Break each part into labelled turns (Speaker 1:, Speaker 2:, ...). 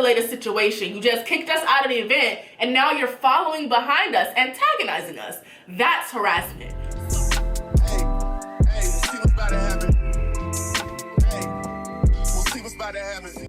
Speaker 1: de-escalate a situation. You just kicked us out of the event, and now you're following behind us, antagonizing us. That's harassment.
Speaker 2: Hey, we'll see what's about to happen. Hey, we'll see what's about to happen.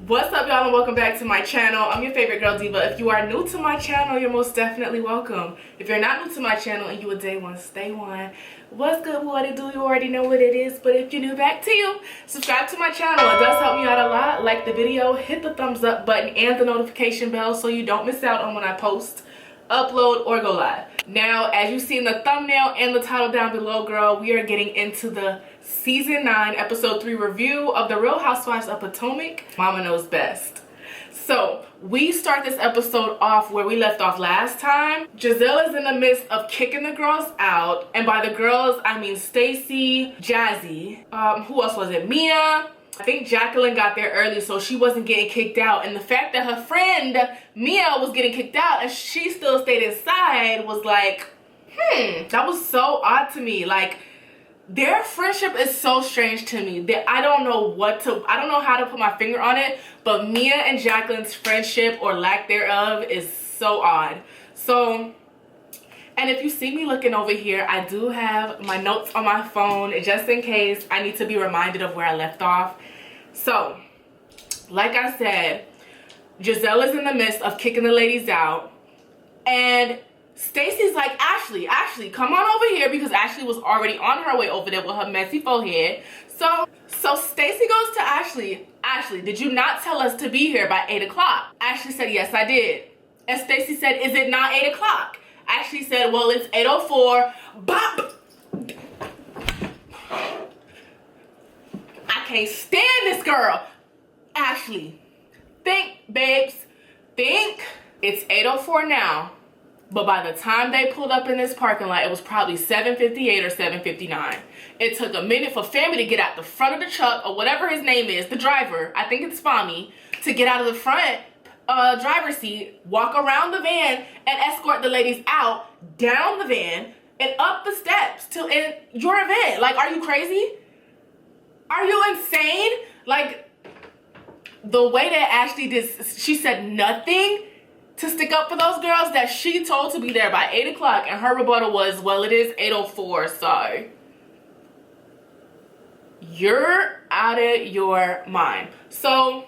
Speaker 1: What's up, y'all, and welcome back to my channel. I'm your favorite girl, Diva. If you are new to my channel, you're most definitely welcome. If you're not new to my channel and you a day one, stay one. What's good, what it do? You already know what it is, but if you're new, back to you. Subscribe to my channel. It does help me out a lot. Like the video, hit the thumbs up button and the notification bell so you don't miss out on when I post, upload, or go live. Now, as you see in the thumbnail and the title down below, girl, we are getting into the Season 9, Episode 3 review of The Real Housewives of Potomac. Mama knows best. So, we start this episode off where we left off last time. Jazelle is in the midst of kicking the girls out. And by the girls, I mean Stacy, Jazzy. Who else was it? Mia. I think Jacqueline got there early, so she wasn't getting kicked out. And the fact that her friend Mia was getting kicked out and she still stayed inside was like, that was so odd to me. Like, their friendship is so strange to me that I don't know how to put my finger on it, but Mia and Jacqueline's friendship, or lack thereof, is so odd. So, and if you see me looking over here, I do have my notes on my phone just in case I need to be reminded of where I left off. So, like I said, Jazelle is in the midst of kicking the ladies out, and Stacy's like, Ashley, come on over here, because Ashley was already on her way over there with her messy forehead. So Stacy goes to Ashley, did you not tell us to be here by 8 o'clock? Ashley said, yes, I did. And Stacy said, is it not 8 o'clock? Ashley said, well, it's 8:04. Bop! I can't stand this girl. Ashley, think, babes, think. It's 8:04 now. But by the time they pulled up in this parking lot, it was probably 7:58 or 7:59. It took a minute for Fami to get out the front of the truck, or whatever his name is, the driver, I think it's Fami, to get out of the front driver's seat, walk around the van, and escort the ladies out, down the van, and up the steps to your event. Like, are you crazy? Are you insane? Like, the way that Ashley did, she said nothing to stick up for those girls that she told to be there by 8 o'clock, and her rebuttal was, well, it is 8:04, so you're out of your mind. So,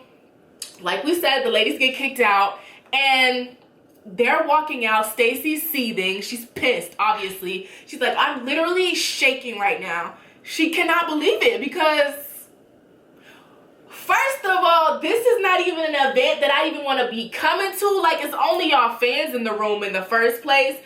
Speaker 1: like we said, the ladies get kicked out, and they're walking out. Stacy's seething. She's pissed, obviously. She's like, I'm literally shaking right now. She cannot believe it, because first of all, this is not even an event that I even want to be coming to. Like, it's only y'all fans in the room in the first place.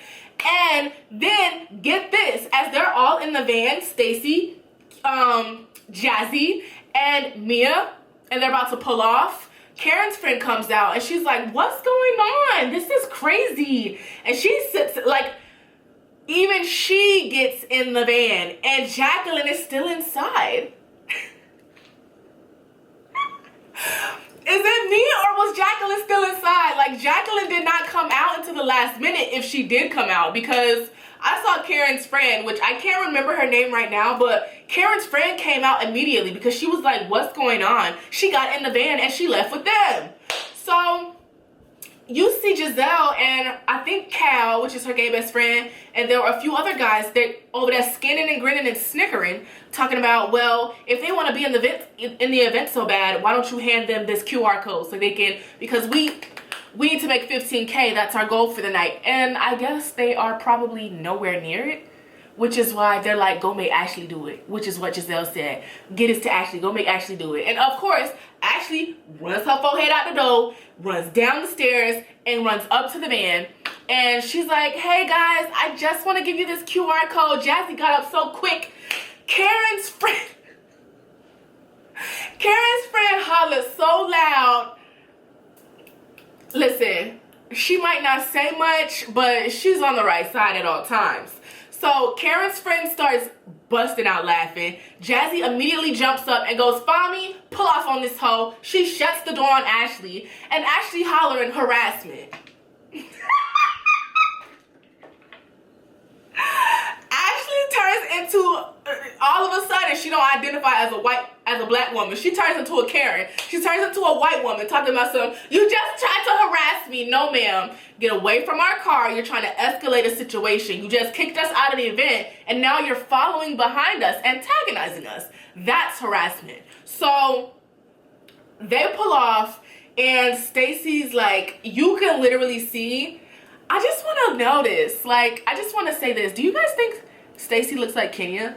Speaker 1: And then, get this, as they're all in the van, Stacy, Jazzy, and Mia, and they're about to pull off, Karen's friend comes out, and she's like, what's going on? This is crazy. And she sits, like, even she gets in the van, and Jacqueline is still inside. Is it me, or was Jacqueline still inside? Like, Jacqueline did not come out until the last minute, if she did come out, because I saw Karen's friend, which I can't remember her name right now, but Karen's friend came out immediately because she was like, what's going on? She got in the van and she left with them. So you see Jazelle and I think Cal, which is her gay best friend, and there were a few other guys that over there skinning and grinning and snickering, talking about, well, if they want to be in the event so bad, why don't you hand them this QR code so they can, because we need to make 15K, that's our goal for the night. And I guess they are probably nowhere near it, which is why they're like, go make Ashley do it, which is what Jazelle said. Get us to Ashley, go make Ashley do it. And of course, Ashley runs her forehead out the door, runs down the stairs, and runs up to the van. And she's like, hey guys, I just want to give you this QR code. Jazzy got up so quick. Karen's friend hollered so loud. Listen, she might not say much, but she's on the right side at all times. So Karen's friend starts busting out laughing. Jazzy immediately jumps up and goes, Fami, pull off on this hoe. She shuts the door on Ashley, and Ashley hollering harassment. Ashley turns into all of a sudden she don't identify as a black woman. She turns into a Karen. She turns into a white woman talking about some, you just tried to harass me. No, ma'am. Get away from our car. You're trying to escalate a situation. You just kicked us out of the event and now you're following behind us, antagonizing us. That's harassment. So they pull off and Stacy's like, you can literally see, I just want to notice, like, I just want to say this. Do you guys think Stacy looks like Kenya?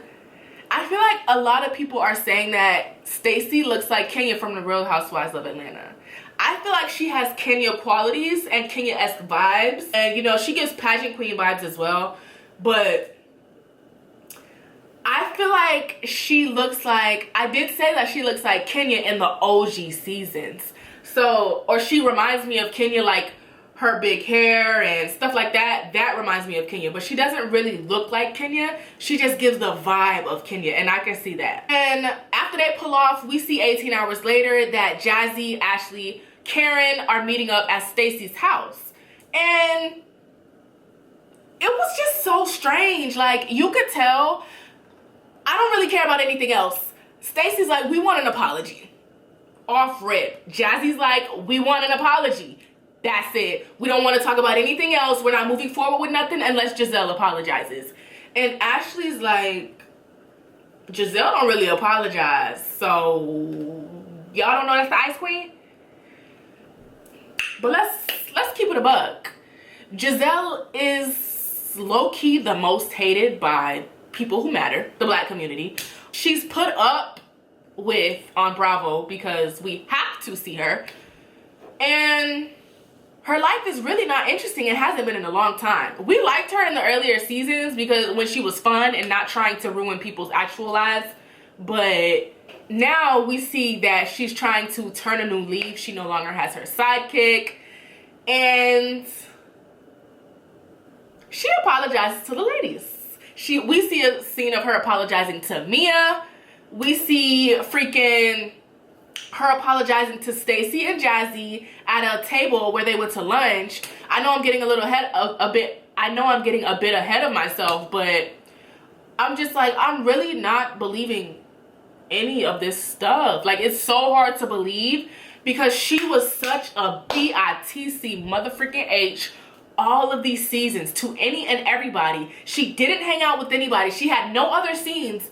Speaker 1: I feel like a lot of people are saying that Stacy looks like Kenya from the Real Housewives of Atlanta. I feel like she has Kenya qualities and Kenya-esque vibes. And, you know, she gives pageant queen vibes as well. But I feel like she looks like, I did say that she looks like Kenya in the OG seasons. So, or she reminds me of Kenya, like her big hair and stuff like that. That reminds me of Kenya, but she doesn't really look like Kenya. She just gives the vibe of Kenya, and I can see that. And after they pull off, we see 18 hours later that Jazzy, Ashley, Karen are meeting up at Stacy's house. And it was just so strange. Like, you could tell, I don't really care about anything else. Stacy's like, we want an apology. Off rip. Jazzy's like, we want an apology. That's it. We don't want to talk about anything else. We're not moving forward with nothing unless Jazelle apologizes. And Ashley's like, Jazelle don't really apologize. So, y'all don't know that's the Ice Queen? But let's keep it a buck. Jazelle is low-key the most hated by people who matter, the black community. She's put up with on Bravo because we have to see her. And her life is really not interesting. It hasn't been in a long time. We liked her in the earlier seasons because when she was fun and not trying to ruin people's actual lives. But now we see that she's trying to turn a new leaf. She no longer has her sidekick. And she apologizes to the ladies. We see a scene of her apologizing to Mia. We see freaking her apologizing to Stacy and Jazzy at a table where they went to lunch. I know I'm getting I'm getting a bit ahead of myself, but I'm just like, I'm really not believing any of this stuff. Like, it's so hard to believe because she was such a B-I-T-C motherfucking H all of these seasons to any and everybody. She didn't hang out with anybody. She had no other scenes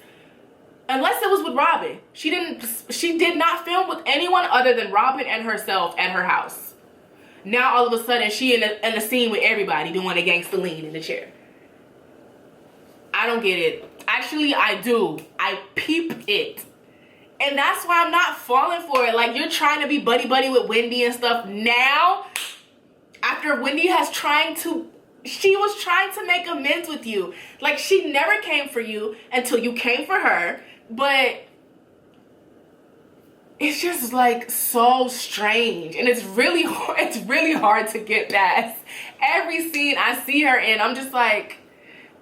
Speaker 1: unless it was with Robin. She did not film with anyone other than Robin and herself at her house. Now all of a sudden she in a scene with everybody doing a gangster lean in the chair. I don't get it. Actually, I do. I peep it. And that's why I'm not falling for it. Like, you're trying to be buddy-buddy with Wendy and stuff now. After Wendy she was trying to make amends with you. Like, she never came for you until you came for her. But it's just like so strange. And it's really hard to get past. Every scene I see her in, I'm just like,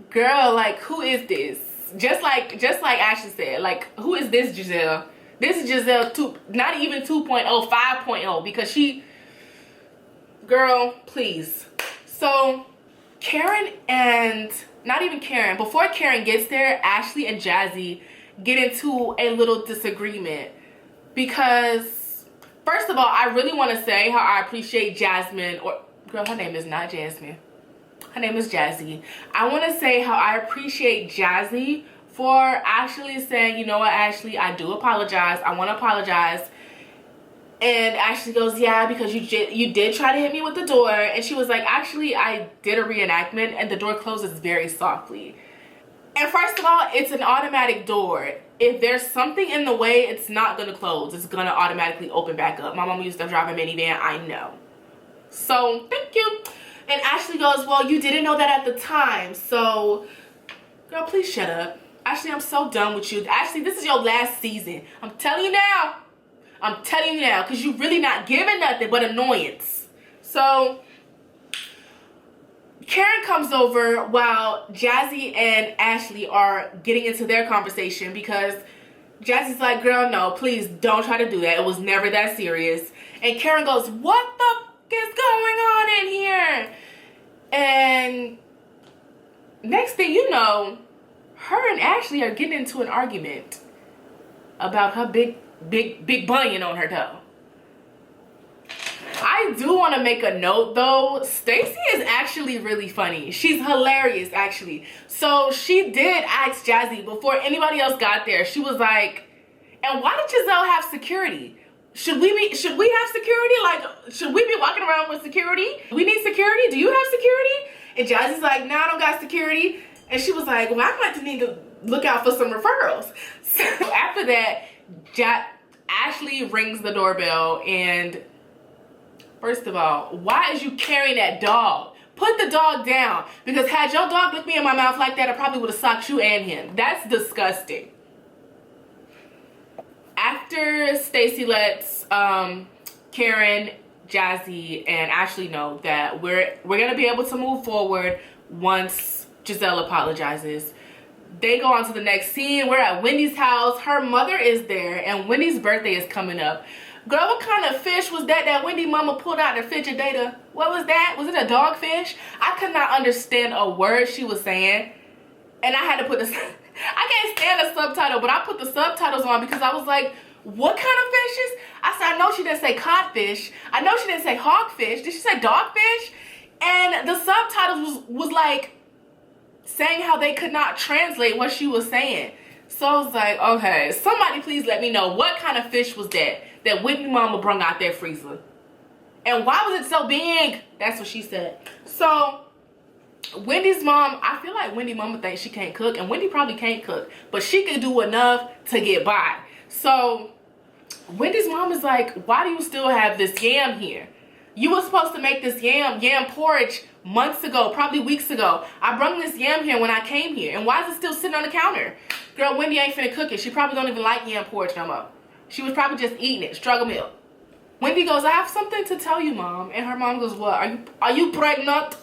Speaker 1: girl, like, who is this? Just like Ashley said, like, who is this Jazelle? This is Jazelle not even 2.0, 5.0, because girl, please. So Karen and, not even Karen, before Karen gets there, Ashley and Jazzy get into a little disagreement. Because, first of all, I really want to say how I appreciate Jasmine, or, girl, her name is not Jasmine. Her name is Jazzy. I want to say how I appreciate Jazzy for actually saying, you know what, Ashley, I do apologize. I want to apologize. And Ashley goes, yeah, because you did try to hit me with the door. And she was like, actually, I did a reenactment and the door closes very softly. And first of all, it's an automatic door. If there's something in the way, it's not going to close. It's going to automatically open back up. My mom used to drive a minivan. I know. So, thank you. And Ashley goes, well, you didn't know that at the time. So, girl, please shut up. Ashley, I'm so done with you. Ashley, this is your last season. I'm telling you now. I'm telling you now, because you're really not giving nothing but annoyance. So, Karen comes over while Jazzy and Ashley are getting into their conversation because Jazzy's like, girl, no, please don't try to do that. It was never that serious. And Karen goes, what the f is going on in here? And next thing you know, her and Ashley are getting into an argument about her big bunion on her toe. I do want to make a note though. Stacy is actually really funny. She's hilarious actually. So she did ask Jazzy before anybody else got there. She was like, and why did Jazelle have security? Should we have security? Like, should we be walking around with security? We need security? Do you have security? And Jazzy's like, nah, I don't got security. And she was like, well, I might need to look out for some referrals. So after that, Ashley rings the doorbell, and first of all, why is you carrying that dog? Put the dog down. Because had your dog looked me in my mouth like that, I probably would have socked you and him. That's disgusting. After Stacy lets Karen, Jazzy, and Ashley know that we're gonna be able to move forward once Jazelle apologizes, they go on to the next scene. We're at Wendy's house. Her mother is there, and Wendy's birthday is coming up. Girl, what kind of fish was that Wendy mama pulled out the refrigerator? What was that? Was it a dogfish? I could not understand a word she was saying. And I had to put this, I can't stand the subtitle, but I put the subtitles on because I was like, what kind of fishes? I said, I know she didn't say codfish. I know she didn't say hogfish. Did she say dogfish? And the subtitles was like saying how they could not translate what she was saying. So I was like, okay, somebody please let me know what kind of fish was that Whitney mama brung out their freezer. And why was it so big? That's what she said. So Wendy's mom, I feel like Wendy mama thinks she can't cook, and Wendy probably can't cook, but she could do enough to get by. So Wendy's mom is like, why do you still have this yam here? You were supposed to make this yam porridge months ago, probably weeks ago. I brought this yam here when I came here, and why is it still sitting on the counter? Girl, Wendy ain't finna cook it. She probably don't even like yam porridge no more. She was probably just eating it, struggle milk. Wendy goes, I have something to tell you, Mom. And her mom goes, what? Are you pregnant?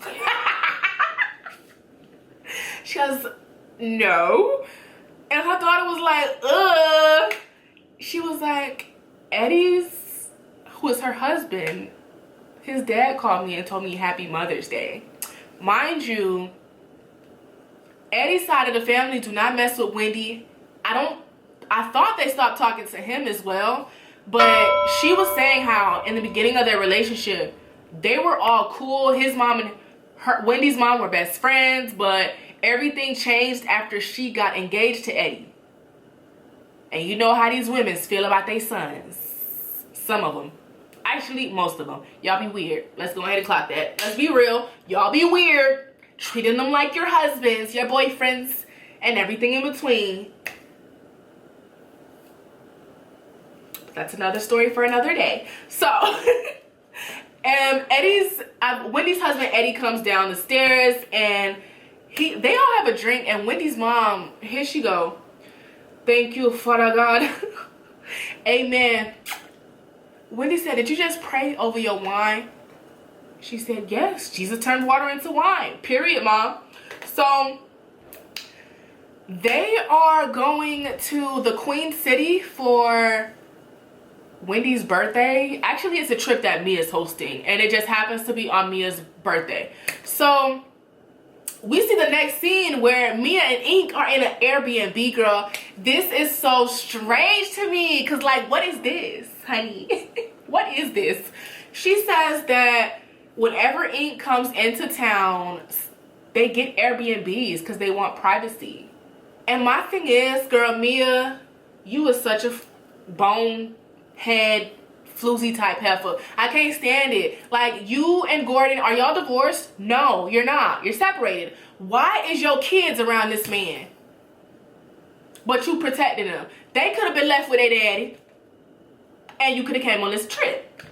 Speaker 1: She goes, no. And her daughter was like, She was like, Eddie's, who is her husband, his dad called me and told me Happy Mother's Day. Mind you, Eddie's side of the family do not mess with Wendy. I thought they stopped talking to him as well, but she was saying how in the beginning of their relationship, they were all cool. His mom and Wendy's mom were best friends, but everything changed after she got engaged to Eddie. And you know how these women feel about their sons. Some of them. Actually, most of them. Y'all be weird. Let's go ahead and clock that. Let's be real. Y'all be weird. Treating them like your husbands, your boyfriends, and everything in between. That's another story for another day. So, Wendy's husband Eddie comes down the stairs, and they all have a drink, and Wendy's mom, here she go. Thank you, Father God. Amen. Wendy said, did you just pray over your wine? She said, yes. Jesus turned water into wine. Period, Mom. So they are going to the Queen City for Wendy's birthday. Actually, it's a trip that Mia's hosting, and it just happens to be on Mia's birthday. So we see the next scene where Mia and Ink are in an Airbnb, girl. This is so strange to me, because like, what is this, honey? What is this? She says that whenever Ink comes into town, they get Airbnbs because they want privacy. And my thing is, girl, Mia, you is such a bonehead, floozy type heifer. I can't stand it. Like, you and Gordon, are y'all divorced? No, you're not. You're separated. Why is your kids around this man? But you protected them. They could have been left with their daddy, and you could have came on this trip.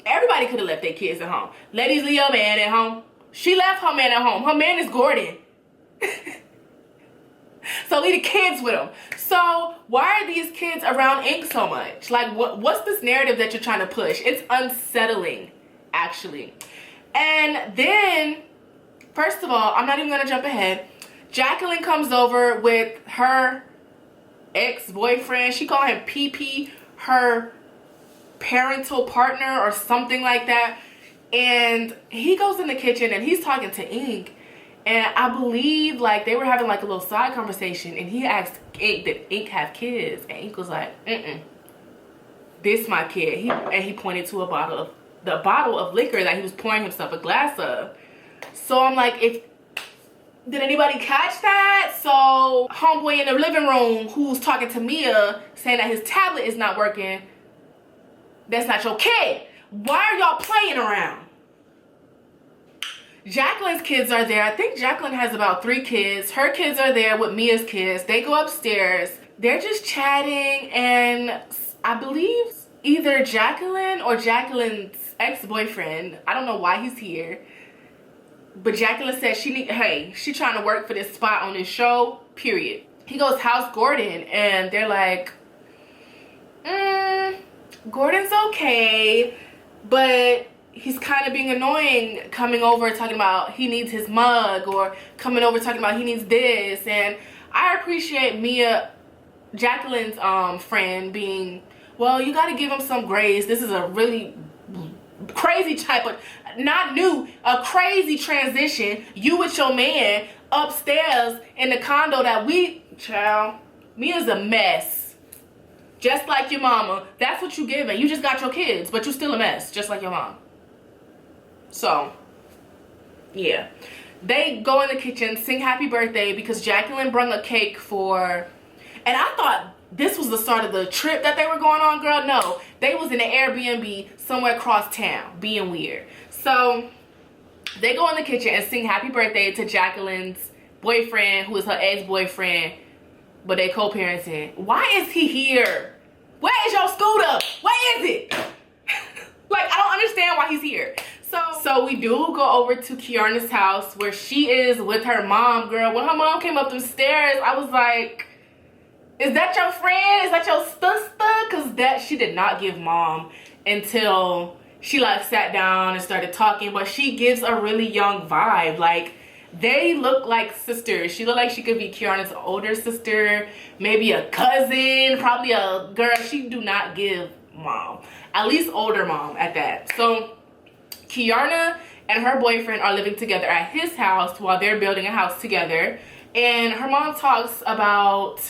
Speaker 1: Everybody could have left their kids at home. Ladies, leave your man at home. She left her man at home. Her man is Gordon. So leave the kids with him. So why are these kids around Ink so much? Like, what's this narrative that you're trying to push? It's unsettling, actually. And then, first of all, I'm not even gonna jump ahead. Jacqueline comes over with her ex-boyfriend. She called him PP, her parental partner or something like that. And he goes in the kitchen and he's talking to Ink. And I believe like they were having like a little side conversation, and he asked Ink, did Ink have kids? And Ink was like, this my kid. He pointed to the bottle of liquor that he was pouring himself a glass of. So I'm like, did anybody catch that? So homeboy in the living room who's talking to Mia saying that his tablet is not working, that's not your kid. Why are y'all playing around? Jacqueline's kids are there. I think Jacqueline has about 3 kids. Her kids are there with Mia's kids. They go upstairs. They're just chatting, and I believe either Jacqueline or Jacqueline's ex-boyfriend, I don't know why he's here, but Jacqueline said she's trying to work for this spot on this show, period. He goes, how's Gordon? And they're like, Gordon's okay, but he's kind of being annoying, coming over talking about he needs his mug, or coming over talking about he needs this. And I appreciate Jacqueline's friend being, well, you got to give him some grace. This is a really crazy type of, not new, a crazy transition. You with your man upstairs in the condo that Mia's a mess. Just like your mama. That's what you giving. You just got your kids, but you still a mess, just like your mom. So, yeah. They go in the kitchen, sing happy birthday, because Jacqueline brought a cake for, and I thought this was the start of the trip that they were going on, girl. No, they was in an Airbnb somewhere across town, being weird. So, they go in the kitchen and sing happy birthday to Jacqueline's boyfriend, who is her ex-boyfriend, but they co-parenting. Why is he here? Where is your scooter? Where is it? Like, I don't understand why he's here. So we do go over to Kiana's house where she is with her mom, girl. When her mom came up the stairs, I was like, is that your friend? Is that your sister? Because she did not give mom until she like sat down and started talking. But she gives a really young vibe. Like, they look like sisters. She looked like she could be Kiana's older sister, maybe a cousin, probably a girl. She do not give mom, at least older mom at that. So Kiana and her boyfriend are living together at his house while they're building a house together. And her mom talks about,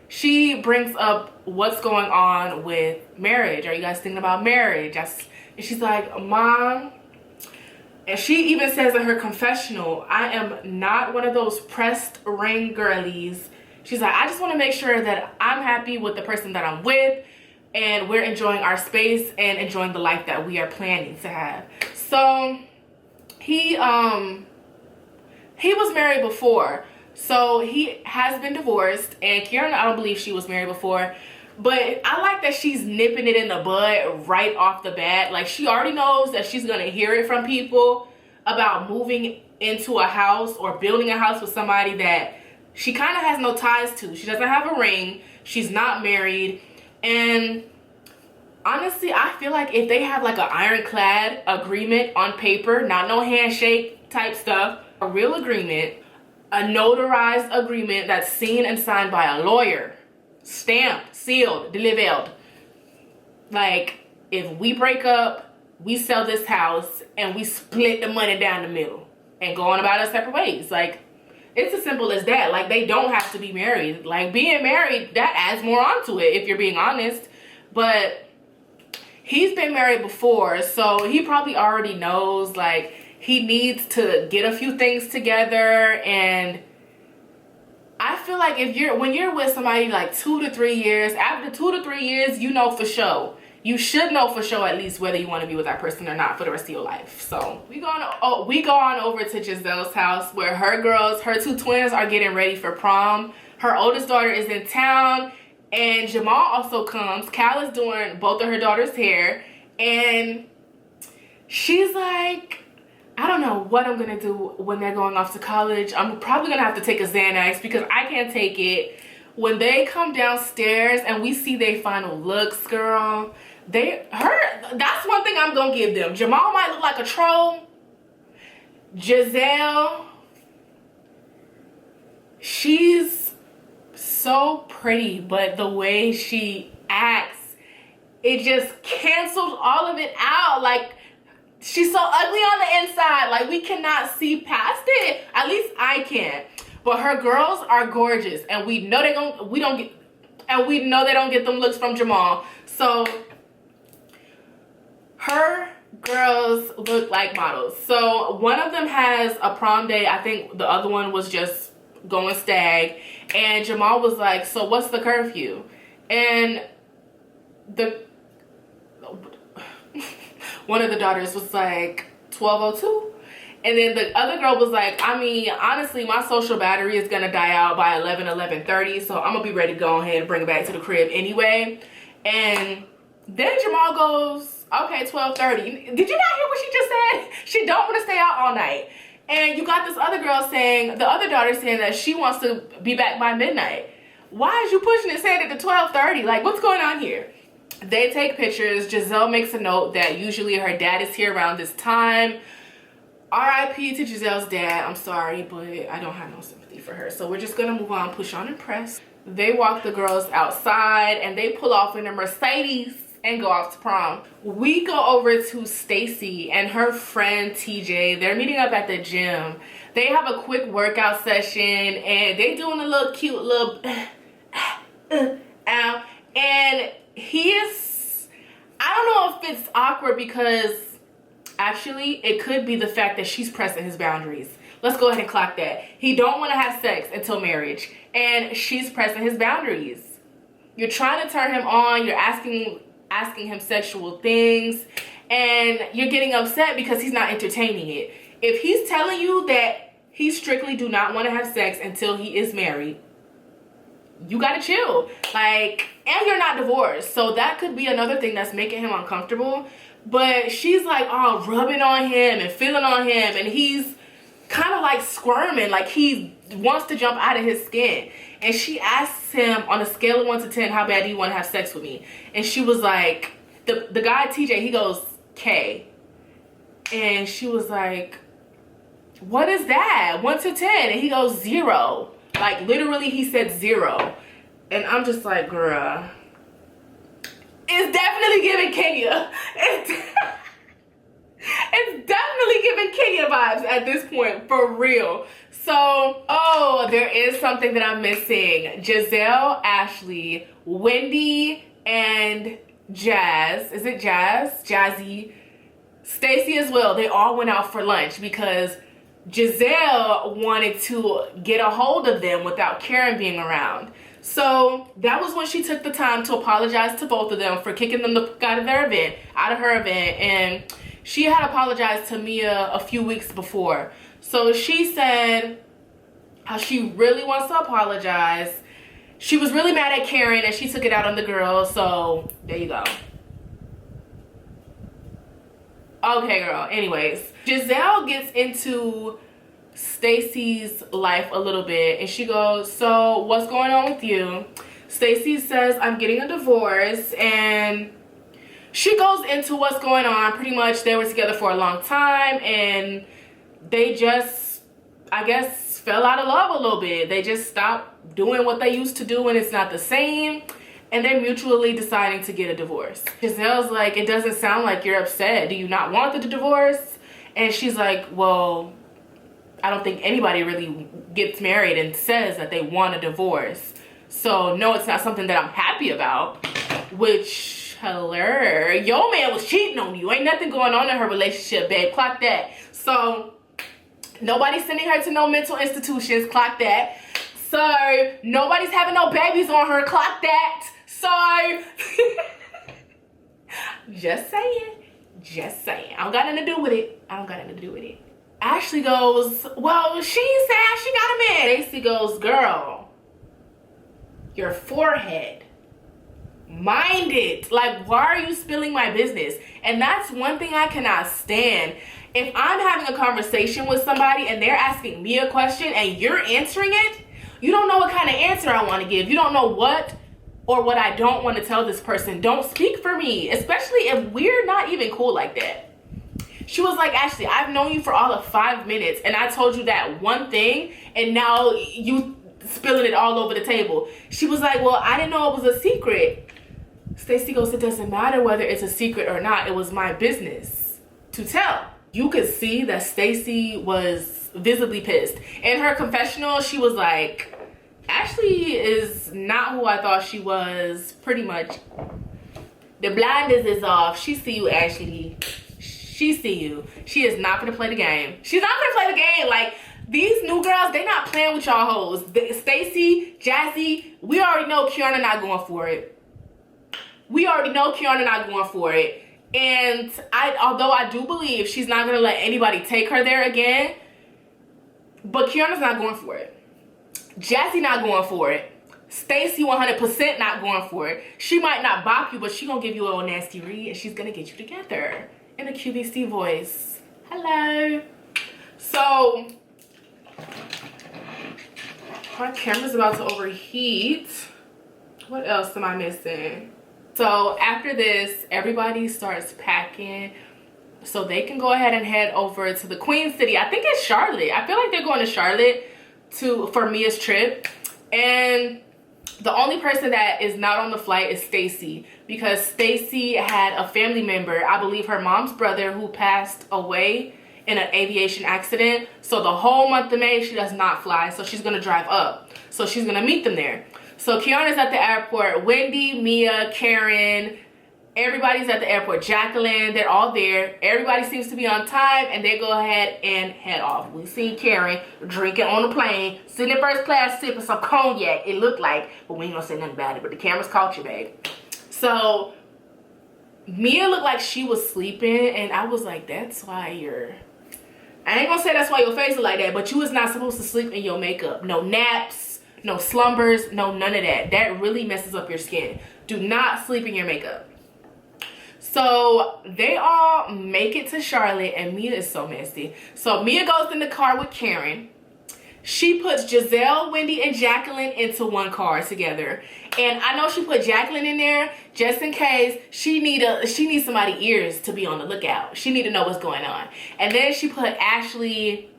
Speaker 1: she brings up what's going on with marriage. Are you guys thinking about marriage? And she's like, Mom, and she even says in her confessional, I am not one of those pressed ring girlies. She's like, I just want to make sure that I'm happy with the person that I'm with, and we're enjoying our space and enjoying the life that we are planning to have. So he was married before, so he has been divorced, and Kiana, I don't believe she was married before. But I like that she's nipping it in the bud right off the bat. Like, she already knows that she's going to hear it from people about moving into a house or building a house with somebody that she kind of has no ties to. She doesn't have a ring. She's not married. And honestly, I feel like if they have like an ironclad agreement on paper, not no handshake type stuff, a real agreement, a notarized agreement that's seen and signed by a lawyer, stamped, sealed, delivered. Like, if we break up, we sell this house and we split the money down the middle and go on about our separate ways. Like, it's as simple as that. Like, they don't have to be married. Like, being married, that adds more onto it, if you're being honest. But he's been married before, so he probably already knows, like, he needs to get a few things together. And I feel like when you're with somebody like 2 to 3 years, after 2 to 3 years, you know for sure. You should know for sure at least whether you want to be with that person or not for the rest of your life. So we go on over to Jazelle's house where her 2 twins are getting ready for prom. Her oldest daughter is in town, and Jamal also comes. Cal is doing both of her daughter's hair, and she's like, I don't know what I'm gonna do when they're going off to college. I'm probably gonna have to take a Xanax because I can't take it. When they come downstairs and we see their final looks, girl, that's one thing I'm gonna give them. Jamal might look like a troll. Jazelle, she's so pretty, but the way she acts, it just canceled all of it out. Like, she's so ugly on the inside. Like, we cannot see past it. At least I can't. But her girls are gorgeous, and we know they don't get them looks from Jamal. So her girls look like models. So one of them has a prom day. I think the other one was just going stag. And Jamal was like, so what's the curfew? And one of the daughters was like 12:02. And then the other girl was like, I mean, honestly, my social battery is gonna die out by 11:30, so I'm gonna be ready to go ahead and bring it back to the crib anyway. And then Jamal goes, okay, 12:30. Did you not hear what she just said? She don't want to stay out all night. And you got this other girl saying, the other daughter saying that she wants to be back by midnight. Why is you pushing it, saying it to 12:30? Like, what's going on here? They take pictures. Giselle makes a note that usually her dad is here around this time. R.I.P. to Giselle's dad. I'm sorry, but I don't have no sympathy for her. So we're just gonna move on, push on and press. They walk the girls outside and they pull off in a Mercedes and go off to prom. We go over to Stacy and her friend TJ. They're meeting up at the gym. They have a quick workout session and they doing a little cute little and he is, I don't know if it's awkward because actually it could be the fact that she's pressing his boundaries. Let's go ahead and clock that. He don't want to have sex until marriage and she's pressing his boundaries. You're trying to turn him on, you're asking him sexual things, and you're getting upset because he's not entertaining it. If he's telling you that he strictly do not want to have sex until he is married, you gotta chill. Like, and you're not divorced, so that could be another thing that's making him uncomfortable. But she's like, oh, rubbing on him and feeling on him, and he's kind of like squirming, like he wants to jump out of his skin. And she asks him on a scale of 1 to 10, how bad do you want to have sex with me? And she was like, the guy TJ, he goes, K. And she was like, what is that? 1 to 10? And he goes, 0. Like, literally, he said 0. And I'm just like, bruh. It's definitely giving Kenya. It's definitely giving Kenya vibes at this point, for real. So, oh, there is something that I'm missing. Jazelle, Ashley, Wendy, and Jazz. Is it Jazz? Jazzy. Stacy as well. They all went out for lunch because Jazelle wanted to get a hold of them without Karen being around. So that was when she took the time to apologize to both of them for kicking them out of her event. And she had apologized to Mia a few weeks before. So she said how she really wants to apologize. She was really mad at Karen and she took it out on the girls. So there you go. Okay, girl. Anyways, Jazelle gets into Stacy's life a little bit and she goes, so what's going on with you? Stacy says, I'm getting a divorce, and she goes into what's going on. Pretty much they were together for a long time and they just, I guess, fell out of love a little bit. They just stopped doing what they used to do and it's not the same, and they're mutually deciding to get a divorce. Giselle's like, it doesn't sound like you're upset. Do you not want the divorce? And she's like, well, I don't think anybody really gets married and says that they want a divorce. So no, it's not something that I'm happy about. Which, hello, your man was cheating on you. Ain't nothing going on in her relationship, babe. Clock that. So nobody's sending her to no mental institutions. Clock that. So nobody's having no babies on her. Clock that. So just saying. Just saying. I don't got nothing to do with it. I don't got nothing to do with it. Ashley goes, well, she said she got a man. Stacy goes, girl, your forehead, mind it. Like, why are you spilling my business? And that's one thing I cannot stand. If I'm having a conversation with somebody and they're asking me a question and you're answering it, you don't know what kind of answer I want to give. You don't know what or what I don't want to tell this person. Don't speak for me, especially if we're not even cool like that. She was like, Ashley, I've known you for all of 5 minutes and I told you that one thing and now you spilling it all over the table. She was like, well, I didn't know it was a secret. Stacy goes, it doesn't matter whether it's a secret or not. It was my business. to tell. You could see that Stacy was visibly pissed. In her confessional, she was like, Ashley is not who I thought she was, pretty much. The blinders is off. She see you, Ashley. She see you. She is not gonna play the game. She's not gonna play the game. Like, these new girls, they not playing with y'all hoes. Stacy, Jazzy, we already know Kiana not going for it. We already know Kiana not going for it. And although I do believe she's not gonna let anybody take her there again, but Kiana's not going for it. Jazzy not going for it. Stacy 100% not going for it. She might not bop you, but she gonna give you a little nasty read and she's gonna get you together in a QVC voice. Hello. So, my camera's about to overheat. What else am I missing? So after this, everybody starts packing so they can go ahead and head over to the Queen City. I think it's Charlotte. I feel like they're going to Charlotte for Mia's trip. And the only person that is not on the flight is Stacy, because Stacy had a family member, I believe her mom's brother, who passed away in an aviation accident. So the whole month of May, she does not fly. So she's going to drive up. So she's going to meet them there. So Kiana's at the airport. Wendy, Mia, Karen, everybody's at the airport. Jacqueline, they're all there. Everybody seems to be on time, and they go ahead and head off. We see Karen drinking on the plane, sitting in first class, sipping some cognac, it looked like, but we ain't gonna say nothing about it, but the cameras caught you, babe. So Mia looked like she was sleeping, and I was like, that's why I ain't gonna say that's why your face is like that, but you was not supposed to sleep in your makeup. No naps, no slumbers, no none of that. That really messes up your skin. Do not sleep in your makeup. So they all make it to Charlotte, and Mia is so messy. So Mia goes in the car with Karen. She puts Jazelle, Wendy, and Jacqueline into one car together. And I know she put Jacqueline in there just in case she needs somebody's ears to be on the lookout. She need to know what's going on. And then she put Ashley,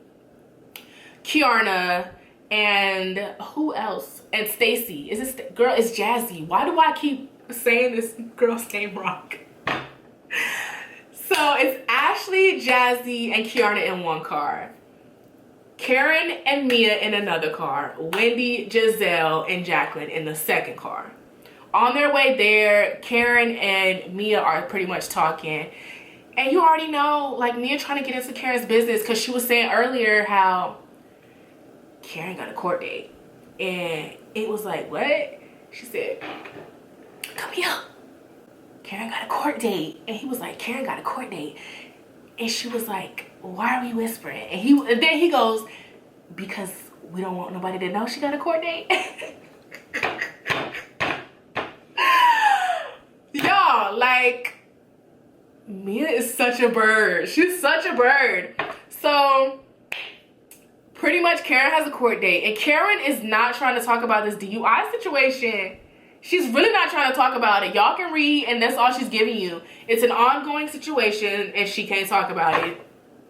Speaker 1: Kiana, and who else? And Stacy. Girl, it's Jazzy. Why do I keep saying this girl's name wrong? So it's Ashley, Jazzy, and Kiana in one car. Karen and Mia in another car. Wendy, Jazelle, and Jacqueline in the second car. On their way there, Karen and Mia are pretty much talking. And you already know, like, Mia trying to get into Karen's business, because she was saying earlier how Karen got a court date. And it was like, what? She said, come here. Karen got a court date. And he was like, Karen got a court date. And she was like, why are we whispering? And then he goes, because we don't want nobody to know she got a court date. Y'all, like, Mia is such a bird. She's such a bird. So pretty much Karen has a court date. And Karen is not trying to talk about this DUI situation. She's really not trying to talk about it. Y'all can read, and that's all she's giving you. It's an ongoing situation, and she can't talk about it.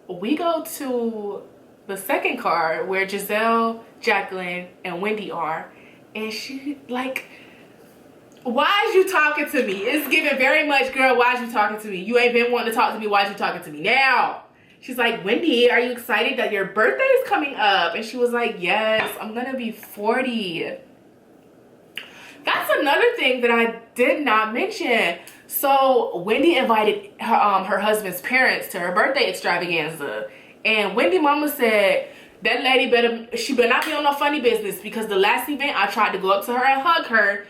Speaker 1: We go to the second car where Jazelle, Jacqueline, and Wendy are. And she, like, why is you talking to me? It's giving very much, girl, why is you talking to me? You ain't been wanting to talk to me. Why is you talking to me now? She's like, Wendy, are you excited that your birthday is coming up? And she was like, yes, I'm going to be 40. That's another thing that I did not mention. So Wendy invited her husband's parents to her birthday extravaganza. And Wendy mama said, that lady better not be on no funny business, because the last event I tried to go up to her and hug her,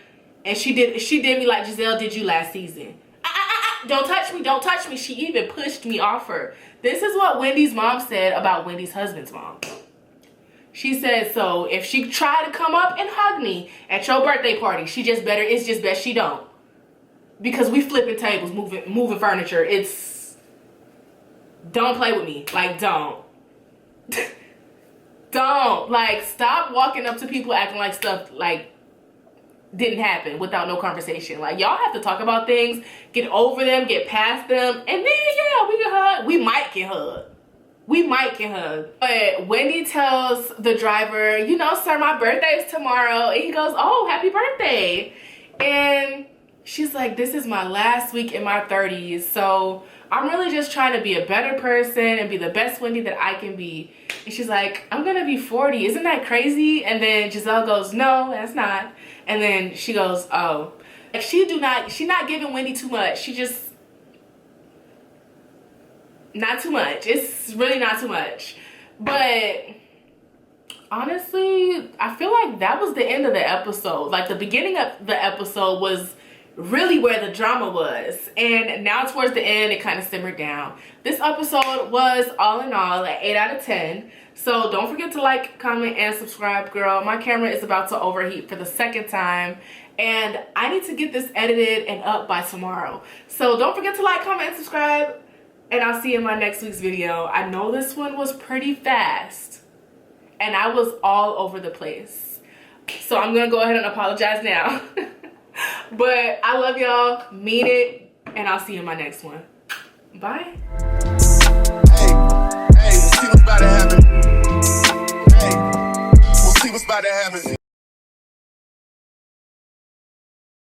Speaker 1: and she did me like Jazelle did you last season. Don't touch me, don't touch me. She even pushed me off her. This is what Wendy's mom said about Wendy's husband's mom. She said, so if she tried to come up and hug me at your birthday party, it's just best she don't. Because we flipping tables, moving furniture. Don't play with me. Like, don't. Don't. Like, stop walking up to people acting like stuff, like, didn't happen without no conversation. Like, y'all have to talk about things, get over them, get past them, and then, yeah, we can hug. We might get hugged. But Wendy tells the driver, you know, sir, my birthday is tomorrow. And he goes, oh, happy birthday. And she's like, this is my last week in my 30s, so I'm really just trying to be a better person and be the best Wendy that I can be. And she's like, I'm gonna be 40. Isn't that crazy? And then Jazelle goes, no, that's not. And then she goes, oh. Like, she's not giving Wendy too much. She just, not too much. It's really not too much. But honestly, I feel like that was the end of the episode. Like, the beginning of the episode was really where the drama was, and now towards the end it kind of simmered down. This episode was all in all an 8 out of 10. So don't forget to like, comment, and subscribe, girl. My camera is about to overheat for the second time, and I need to get this edited and up by tomorrow. So don't forget to like, comment, and subscribe, and I'll see you in my next week's video. I know this one was pretty fast and I was all over the place, so I'm gonna go ahead and apologize now. But I love y'all, mean it, and I'll see you in my next one. Bye.
Speaker 2: Hey, we'll see what's about to happen. Hey, we'll see what's about to happen.